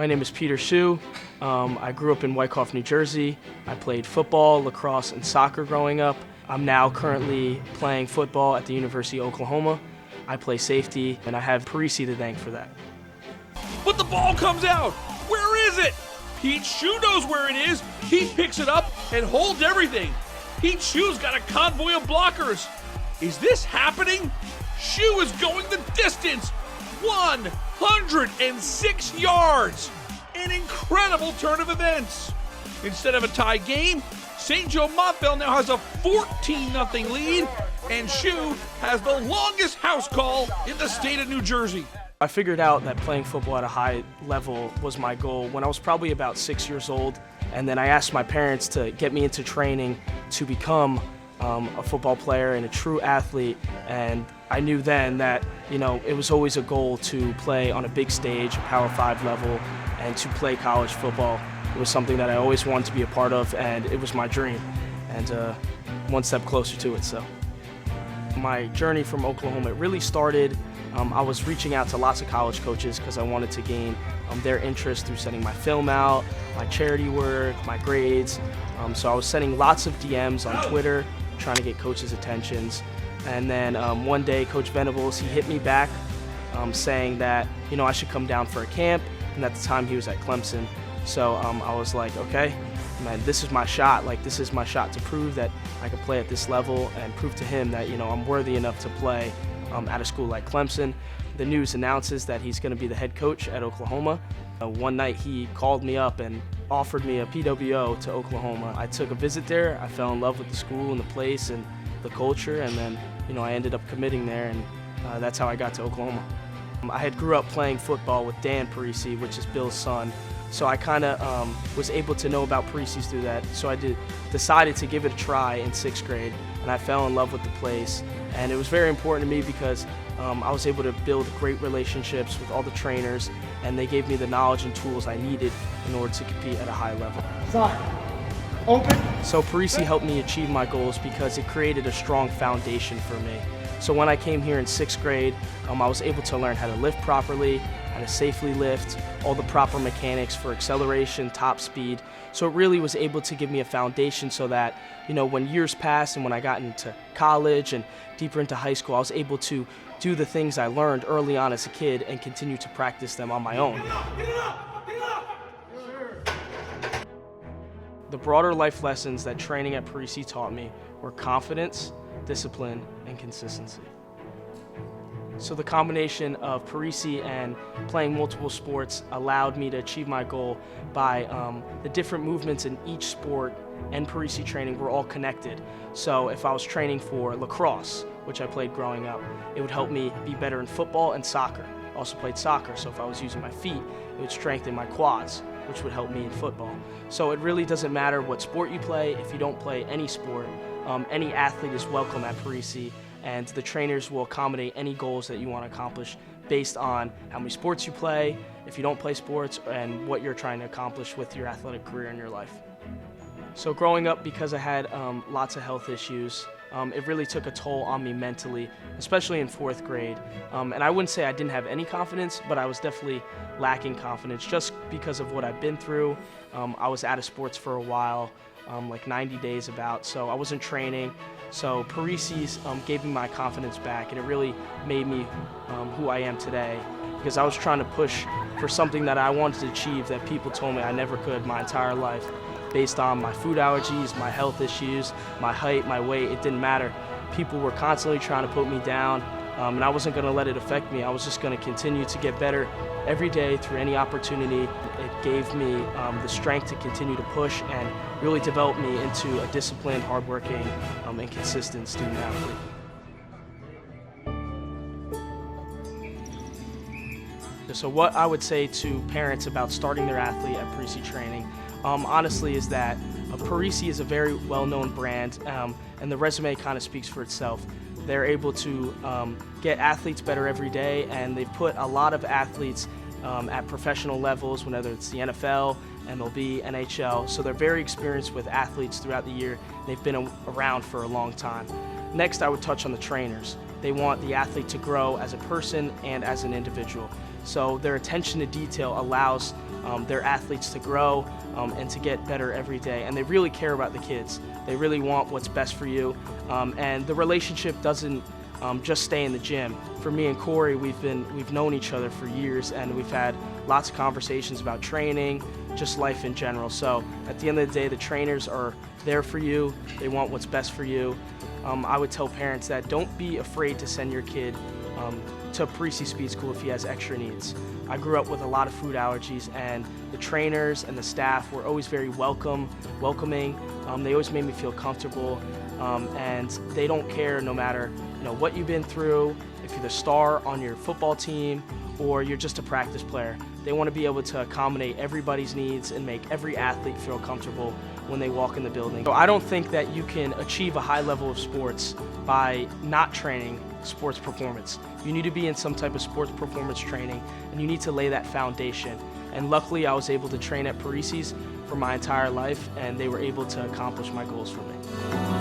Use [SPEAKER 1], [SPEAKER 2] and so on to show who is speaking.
[SPEAKER 1] My name is Peter Schuh. I grew up in Wyckoff, New Jersey. I played football, lacrosse, and soccer growing up. I'm now currently playing football at the University of Oklahoma. I play safety, and I have Parisi to thank for that.
[SPEAKER 2] But the ball comes out! Where is it? Pete Schuh knows where it is. He picks it up and holds everything. Pete Schuh's got a convoy of blockers. Is this happening? Schuh is going the distance. 106 yards. An incredible turn of events. Instead of a tie game, St. Joe Montville now has a 14-0 lead, and Schuh has the longest house call in the state of New Jersey.
[SPEAKER 1] I figured out that playing football at a high level was my goal when I was probably about 6 years old, and then I asked my parents to get me into training to become a football player and a true athlete, and I knew then that, it was always a goal to play on a big stage, a Power 5 level, and to play college football. It was something that I always wanted to be a part of, and it was my dream, and one step closer to it. So my journey from Oklahoma, it really started, I was reaching out to lots of college coaches because I wanted to gain their interest through sending my film out, my charity work, my grades. So I was sending lots of DMs on Twitter, trying to get coaches' attentions. And then one day, Coach Venables, he hit me back saying that, I should come down for a camp. And at the time, he was at Clemson. So I was like, okay, man, this is my shot. This is my shot to prove that I could play at this level and prove to him that, I'm worthy enough to play at a school like Clemson. The news announces that he's going to be the head coach at Oklahoma. One night, he called me up and offered me a PWO to Oklahoma. I took a visit there. I fell in love with the school and the place and the culture, and then, I ended up committing there, and that's how I got to Oklahoma. I had grew up playing football with Dan Parisi, which is Bill's son, so I kind of was able to know about Parisi's through that. So I decided to give it a try in 6th grade, and I fell in love with the place, and it was very important to me because I was able to build great relationships with all the trainers, and they gave me the knowledge and tools I needed in order to compete at a high level. So Parisi helped me achieve my goals because it created a strong foundation for me. So when I came here in 6th grade, I was able to learn how to lift properly, how to safely lift, all the proper mechanics for acceleration, top speed. So it really was able to give me a foundation so that, when years passed and when I got into college and deeper into high school, I was able to do the things I learned early on as a kid and continue to practice them on my own. The broader life lessons that training at Parisi taught me were confidence, discipline, and consistency. So the combination of Parisi and playing multiple sports allowed me to achieve my goal by the different movements in each sport and Parisi training were all connected. So if I was training for lacrosse, which I played growing up, it would help me be better in football and soccer. I also played soccer, so if I was using my feet, it would strengthen my quads, which would help me in football. So it really doesn't matter what sport you play. If you don't play any sport, any athlete is welcome at Parisi, and the trainers will accommodate any goals that you want to accomplish based on how many sports you play, if you don't play sports, and what you're trying to accomplish with your athletic career in your life. So growing up, because I had lots of health issues, it really took a toll on me mentally, especially in 4th grade. And I wouldn't say I didn't have any confidence, but I was definitely lacking confidence just because of what I've been through. I was out of sports for a while, like 90 days about, so I wasn't training. So Parisi's gave me my confidence back, and it really made me who I am today, because I was trying to push for something that I wanted to achieve that people told me I never could my entire life. Based on my food allergies, my health issues, my height, my weight, it didn't matter. People were constantly trying to put me down, and I wasn't going to let it affect me. I was just going to continue to get better every day through any opportunity. It gave me the strength to continue to push and really develop me into a disciplined, hardworking, and consistent student athlete. So what I would say to parents about starting their athlete at Parisi training, honestly, is that Parisi is a very well-known brand, and the resume kind of speaks for itself. They're able to get athletes better every day, and they've put a lot of athletes at professional levels, whether it's the NFL, MLB, NHL, so they're very experienced with athletes throughout the year. They've been around for a long time. Next, I would touch on the trainers. They want the athlete to grow as a person and as an individual. So their attention to detail allows their athletes to grow and to get better every day. And they really care about the kids. They really want what's best for you. And the relationship doesn't just stay in the gym. For me and Corey, we've known each other for years, and we've had lots of conversations about training, just life in general. So at the end of the day, the trainers are there for you. They want what's best for you. I would tell parents that don't be afraid to send your kid to Parisi Speed School if he has extra needs. I grew up with a lot of food allergies, and the trainers and the staff were always very welcoming. They always made me feel comfortable, and they don't care no matter what you've been through, if you're the star on your football team or you're just a practice player. They want to be able to accommodate everybody's needs and make every athlete feel comfortable when they walk in the building. So I don't think that you can achieve a high level of sports by not training sports performance. You need to be in some type of sports performance training, and you need to lay that foundation. And luckily, I was able to train at Parisi's for my entire life, and they were able to accomplish my goals for me.